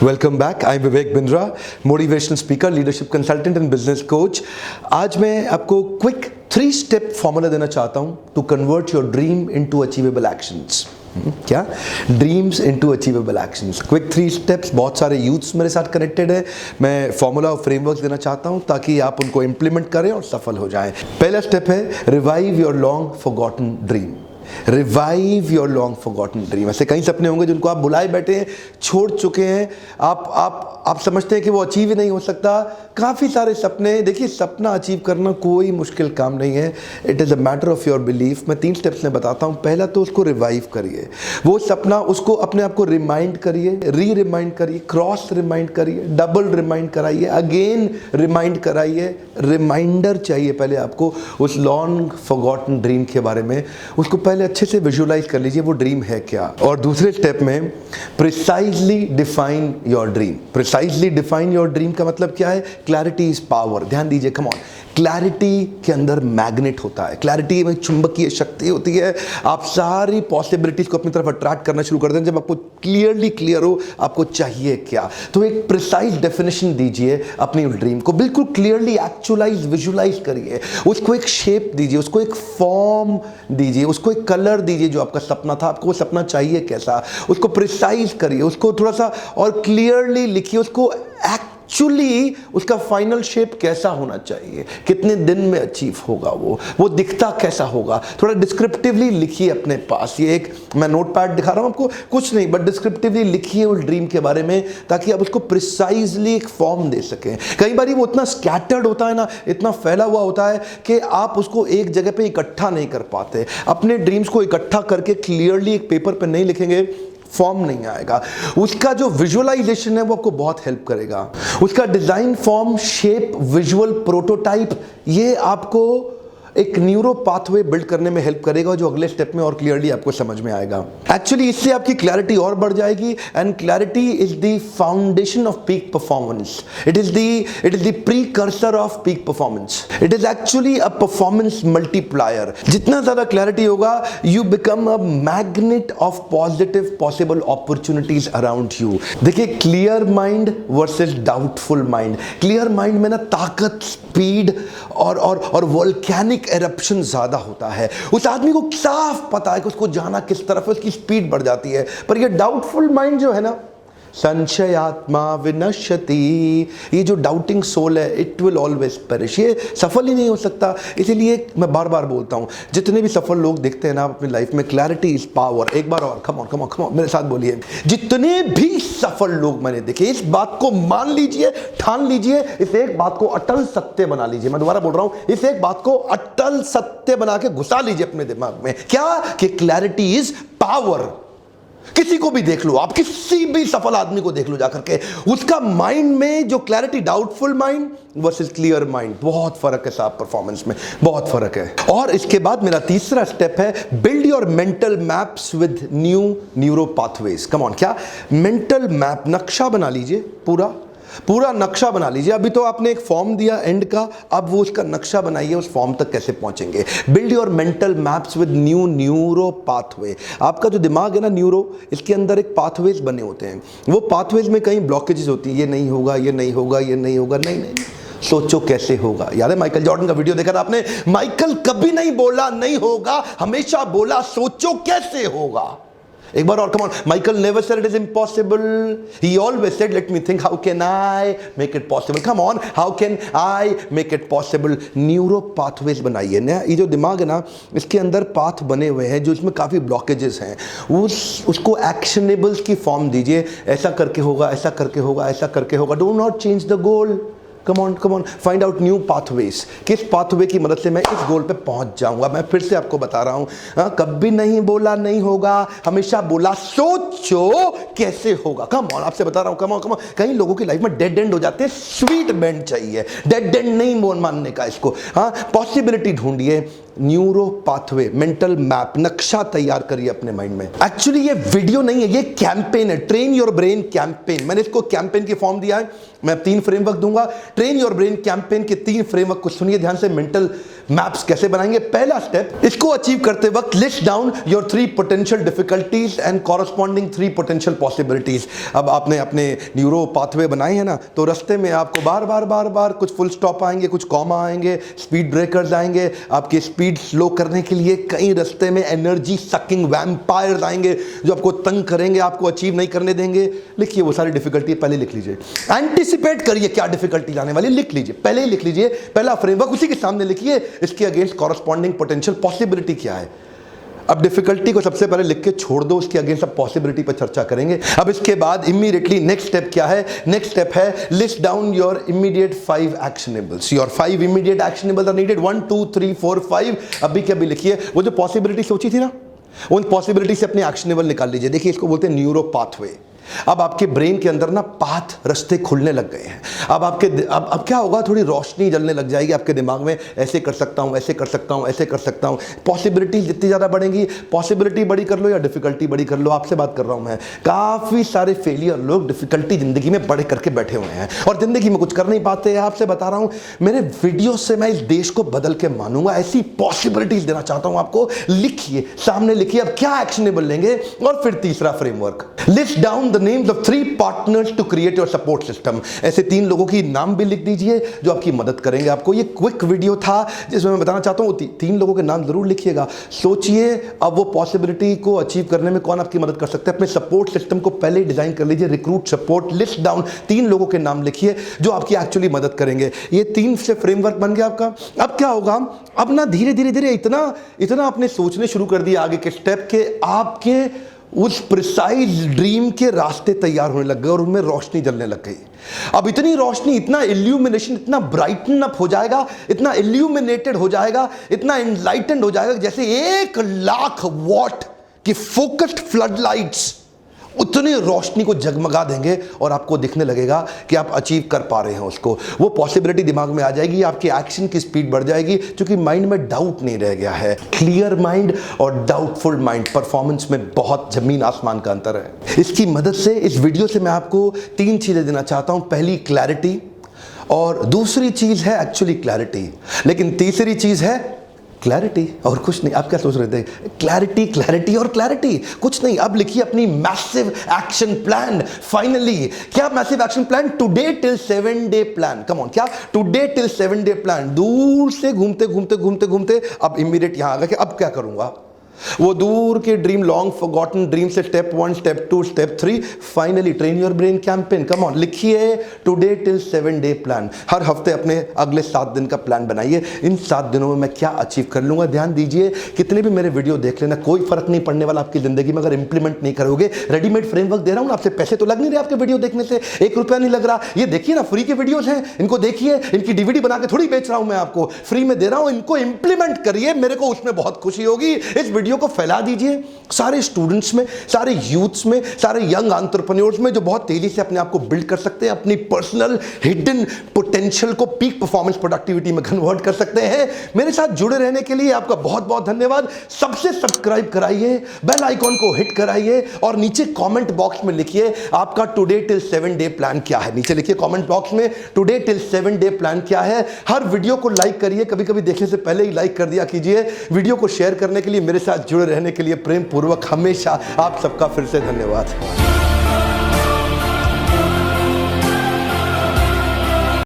Welcome back. I am Vivek Bindra, motivational speaker, leadership consultant and business coach. आज मैं आपको quick 3 step formula देना चाहता हूं to convert your dream into achievable actions. क्या? Dreams into achievable actions. Quick 3 steps. बहुत सारे यूथ्स मेरे साथ कनेक्टेड है। मैं फॉर्मूला और फ्रेमवर्क देना चाहता हूं ताकि आप उनको इंप्लीमेंट करें और सफल हो जाएं। पहला स्टेप है revive your long forgotten dream. Revive your long forgotten dream. ऐसे कई सपने होंगे जिनको आप बुलाए बैठे हैं, छोड़ चुके हैं, आप समझते हैं कि वो अचीव ही नहीं हो सकता। काफ़ी सारे सपने। देखिए, सपना अचीव करना कोई मुश्किल काम नहीं है। It is a matter of your belief. मैं 3 स्टेप्स में बताता हूँ। पहला तो उसको रिवाइव करिए, वो सपना, उसको अपने आप को रिमाइंड करिए, रिमाइंड करिए, क्रॉस रिमाइंड करिए, डबल रिमाइंड कराइए, अगेन रिमाइंड कराइए। रिमाइंडर चाहिए पहले आपको उस लॉन्ग फॉरगॉटन ड्रीम के बारे में। उसको पहले अच्छे से विजुअलाइज कर लीजिए वो ड्रीम है क्या। और दूसरे स्टेप में precisely define your dream. Precisely define your dream का मतलब क्या है? Clarity is power. ध्यान दीजिए, कम ऑन। क्लैरिटी के अंदर मैग्नेट होता है। क्लैरिटी में चुंबकीय शक्ति होती है। आप सारी पॉसिबिलिटीज को अपनी तरफ अट्रैक्ट करना शुरू कर दें जब आपको क्लियर हो आपको चाहिए क्या। तो एक प्रिसाइज डेफिनेशन दीजिए अपनी ड्रीम को, बिल्कुल क्लियरली एक्चुअलाइज, विजुअलाइज करिए। उसको एक शेप दीजिए, उसको एक फॉर्म दीजिए, उसको एक कलर दीजिए। जो आपका सपना था, आपको वो सपना चाहिए कैसा, उसको प्रिसाइज करिए, उसको थोड़ा सा और क्लियरली लिखिए। उसको एक्चुअली उसका फाइनल शेप कैसा होना चाहिए, कितने दिन में अचीव होगा, वो दिखता कैसा होगा, थोड़ा डिस्क्रिप्टिवली लिखिए अपने पास। ये एक मैं नोटपैड दिखा रहा हूं आपको, कुछ नहीं बट डिस्क्रिप्टिवली लिखिए उस ड्रीम के बारे में, ताकि आप उसको प्रिसाइजली एक फॉर्म दे सकें। कई बार वो इतना स्कैटर्ड होता है ना, इतना फैला हुआ होता है कि आप उसको एक जगह पे इकट्ठा नहीं कर पाते। अपने ड्रीम्स को इकट्ठा करके क्लियरली एक पेपर पे नहीं लिखेंगे, फॉर्म नहीं आएगा। उसका जो विजुअलाइजेशन है वो आपको बहुत हेल्प करेगा। उसका design, form, shape, visual, prototype, ये आपको एक न्यूरो पाथवे बिल्ड करने में हेल्प करेगा, जो अगले स्टेप में और क्लियरली आपको समझ में आएगा। एक्चुअली इससे आपकी क्लैरिटी और बढ़ जाएगी। And clarity is the foundation of peak performance. It is the precursor of peak performance. It is actually a performance multiplier. जितना ज्यादा क्लैरिटी होगा, you become a magnet of positive possible opportunities around you. देखिए, clear mind versus doubtful mind. Clear mind में ना ताकत, speed और volcanic eruption ज्यादा होता है। उस आदमी को साफ पता है कि उसको जाना किस तरफ है, उसकी स्पीड बढ़ जाती है। पर ये डाउटफुल माइंड जो है ना, संशयात्मा विनश्यति, ये जो डाउटिंग सोल है, इट विल ऑलवेज पेरिश। ये सफल ही नहीं हो सकता। इसीलिए मैं बार बार बोलता हूं, जितने भी सफल लोग देखते हैं ना अपनी लाइफ में, क्लैरिटी इज पावर। एक बार और, कम ऑन मेरे साथ बोलिए। जितने भी सफल लोग मैंने देखे, इस बात को मान लीजिए, ठान लीजिए, इस एक बात को अटल सत्य बना लीजिए। मैं दोबारा बोल रहा हूं, इस एक बात को अटल सत्य बना के घुसा लीजिए अपने दिमाग में। क्या? कि क्लैरिटी इज पावर। किसी को भी देख लो, आप किसी भी सफल आदमी को देख लो जाकर के, उसका माइंड में जो clarity, doubtful mind versus clear mind, बहुत फर्क है साहब। परफॉर्मेंस में बहुत फर्क है। और इसके बाद मेरा तीसरा स्टेप है build your mental maps with neuro pathways. Come on. क्या? मेंटल मैप, नक्शा बना लीजिए, पूरा नक्शा बना लीजिए। अभी तो आपने एक फॉर्म दिया एंड का, अब वो उसका नक्शा बनाइए, उस फॉर्म तक कैसे पहुंचेंगे। Build your mental maps with neuro pathway. आपका जो दिमाग है ना, न्यूरो, इसके अंदर एक पाथवेज बने होते हैं। वो पाथवेज में कहीं ब्लॉकेजेस होती है। ये नहीं होगा, ये नहीं होगा, ये नहीं होगा, नहीं, सोचो कैसे होगा। याद है माइकल जॉर्डन का वीडियो देखा था आपने? माइकल कभी नहीं बोला नहीं होगा, हमेशा बोला सोचो कैसे होगा। एक बार और, come on. Michael never said it is impossible, he always said let me think how can I make it possible. Come on, how can I make it possible. Neuro pathways बनाइए ना। ये जो दिमाग है ना, इसके अंदर पाथ बने हुए हैं जो इसमें काफी ब्लॉकेजेस हैं। उसको एक्शनेबल्स की फॉर्म दीजिए। ऐसा करके होगा, ऐसा करके होगा, ऐसा करके होगा। Do not change the goal. Come on, find out new pathways. किस पाथवे की मदद से मैं इस गोल पे पहुंच जाऊंगा। मैं फिर से आपको बता रहा हूं, कभी नहीं बोला नहीं होगा, हमेशा बोला सोचो कैसे होगा। कम ऑन, आपसे बता रहा हूं, कम ऑन। कई लोगों की लाइफ में डेड एंड हो जाते हैं, स्वीट बेंड चाहिए। डेड एंड नहीं मानने का इसको। पॉसिबिलिटी ढूंढिए, न्यूरो पाथवे, मेंटल मैप, नक्शा तैयार करिए अपने माइंड में। एक्चुअली ये वीडियो नहीं है, ये कैंपेन है, ट्रेन योर ब्रेन कैंपेन। मैंने इसको कैंपेन की फॉर्म दिया है। मैं 3 फ्रेमवर्क दूंगा। ट्रेन योर ब्रेन कैंपेन के 3 फ्रेमवर्क को सुनिए ध्यान से। मेंटल मैप्स कैसे बनाएंगे? पहला स्टेप, इसको अचीव करते वक्त list down your 3 potential difficulties and corresponding 3 potential possibilities. अब आपने अपने न्यूरो पाथवे बनाए हैं ना, तो रास्ते में आपको बार बार कुछ फुल स्टॉप आएंगे, कुछ कॉमा आएंगे, स्पीड ब्रेकर्स आएंगे, आपकी स्पीड स्लो करने के लिए कई रास्ते में एनर्जी सकिंग वैम्पायर्स आएंगे जो आपको तंग करेंगे, आपको अचीव नहीं करने देंगे। लिखिए वो सारी डिफिकल्टी पहले लिख लीजिए, एंटिसिपेट करिए क्या डिफिकल्टी आने वाली, लिख लीजिए, पहले ही लिख लीजिए। पहला फ्रेमवर्क उसी के सामने लिखिए, इसके अगेंस्ट कॉरस्पॉन्डिंग पोटेंशियल पॉसिबिलिटी क्या है। अब डिफिकल्टी को सबसे पहले लिख के छोड़ दो, उसके अगेंस्ट अब पॉसिबिलिटी पर चर्चा करेंगे। अब इसके बाद इमीडिएटली नेक्स्ट स्टेप क्या है? नेक्स्ट स्टेप है list down your immediate 5 actionables. Your 5 immediate actionables are needed, 1 2 3 4 5। अभी के अभी लिखिए, वो जो पॉसिबिलिटी सोची थी ना, उन पॉसिबिलिटी से अपने एक्शनेबल निकाल लीजिए। देखिए इसको बोलते हैं न्यूरो पाथवे। अब आपके ब्रेन के अंदर ना पाथ रास्ते खुलने लग गए हैं। अब क्या होगा, थोड़ी रोशनी जलने लग जाएगी आपके दिमाग में, ऐसे कर सकता हूं, ऐसे कर सकता हूं, ऐसे कर सकता हूं। पॉसिबिलिटी जितनी ज़्यादा बढ़ेंगी, पॉसिबिलिटी बड़ी कर लो या डिफिकल्टी बड़ी कर लो, आपसे बात कर रहा हूं मैं। काफ़ी सारे फेलियर लोग डिफिकल्टी जिंदगी में बड़े करके बैठे हुए हैं और जिंदगी में कुछ कर नहीं पाते हैं। आपसे बता रहा हूं, मेरे वीडियो से मैं इस देश को बदल के मानूंगा, ऐसी पॉसिबिलिटीज देना चाहता हूं आपको। लिखिए, सामने लिखिए अब क्या एक्शनेबल लेंगे। और फिर तीसरा framework, list down the names of 3 partners to create your support system. ऐसे 3 लोगों की नाम भी लिख दीजिए जो आपकी मदद करेंगे आपको। ये क्विक वीडियो था जिसमें मैं बताना चाहता हूं 3 लोगों के नाम जरूर लिखिएगा। सोचिए अब वो पॉसिबिलिटी को अचीव करने में कौन आपकी मदद कर सकता है। अपने सपोर्ट सिस्टम को पहले डिजाइन कर लीजिए, रिक्रूट सपोर्ट। लिस्ट डाउन 3 लोगों के नाम लिखिए जो आपकी एक्चुअली मदद करेंगे। ये 3 से फ्रेमवर्क बन गया आपका। अब क्या होगा, अब ना धीरे धीरे इतना आपने सोचने शुरू कर दिया आगे के स्टेप के, आपके उस प्रिसाइज ड्रीम के रास्ते तैयार होने लग गए और उनमें रोशनी जलने लग गई। अब इतनी रोशनी, इतना इल्यूमिनेशन, इतना ब्राइटन अप हो जाएगा, इतना इल्यूमिनेटेड हो जाएगा, इतना एनलाइटेंड हो जाएगा जैसे 1,00,000 वॉट की फोकस्ड फ्लड लाइट्स उतनी रोशनी को जगमगा देंगे और आपको दिखने लगेगा कि आप अचीव कर पा रहे हैं उसको। वो पॉसिबिलिटी दिमाग में आ जाएगी, आपकी एक्शन की स्पीड बढ़ जाएगी क्योंकि माइंड में डाउट नहीं रह गया है। क्लियर माइंड और डाउटफुल माइंड, परफॉर्मेंस में बहुत जमीन आसमान का अंतर है। इसकी मदद से, इस वीडियो से मैं आपको 3 चीजें देना चाहता हूं। पहली क्लैरिटी, और दूसरी चीज है एक्चुअली क्लैरिटी, लेकिन तीसरी चीज है क्लैरिटी और कुछ नहीं। आप क्या सोच रहे थे? क्लैरिटी और क्लैरिटी, कुछ नहीं। अब लिखिए अपनी मैसिव एक्शन प्लान। फाइनली क्या massive action plan? Today till 7 day plan. Come on, क्या टुडे टिल 7 डे प्लान। दूर से घूमते अब इमीडिएट यहां आ गया कि अब क्या करूंगा। वो दूर के ड्रीम, लॉन्ग फॉरगॉटन ड्रीम से step 1, step 2, step 3, finally train your brain campaign. Come on, लिखिए टुडे टिल 7 डे प्लान। हर हफ्ते अपने अगले 7 दिन का प्लान बनाइए। इन 7 दिनों में मैं क्या अचीव कर लूंगा। ध्यान दीजिए, कितने भी मेरे वीडियो देख लेना, कोई फर्क नहीं पड़ने वाला आपकी जिंदगी में अगर इंप्लीमेंट नहीं करोगे। रेडीमेड फ्रेमवर्क दे रहा हूं ना, आपसे पैसे तो लग नहीं रहे आपके वीडियो देखने से, 1 रुपया नहीं लग रहा। ये देखिए ना, फ्री के वीडियोस हैं, इनको देखिए। इनकी डीवीडी बना के थोड़ी बेच रहा हूं मैं आपको, फ्री में दे रहा हूं। इनको इंप्लीमेंट करिए, मेरे को उसमें बहुत खुशी होगी। इस वीडियो को फैला दीजिए सारे स्टूडेंट्स में, सारे यूथ्स में, सारे यंग एंटरप्रेन्योर्स में जो बहुत तेजी से अपने आप को बिल्ड कर सकते हैं, अपनी पर्सनल हिडन पोटेंशियल को पीक परफॉर्मेंस प्रोडक्टिविटी में कन्वर्ट कर सकते हैं। मेरे साथ जुड़े रहने के लिए आपका बहुत बहुत धन्यवाद। सबसे सब्सक्राइब कराइए, बेल आइकॉन को हिट कराइए और नीचे कमेंट बॉक्स में लिखिए आपका टुडे टिल 7 डे प्लान क्या है। नीचे लिखिए कमेंट बॉक्स में टुडे टिल 7 डे प्लान क्या है। हर वीडियो को लाइक करिए, कभी कभी देखने से पहले ही लाइक कर दिया कीजिए। वीडियो को शेयर करने के लिए, मेरे साथ जुड़े रहने के लिए प्रेम पूर्वक हमेशा आप सबका फिर से धन्यवाद।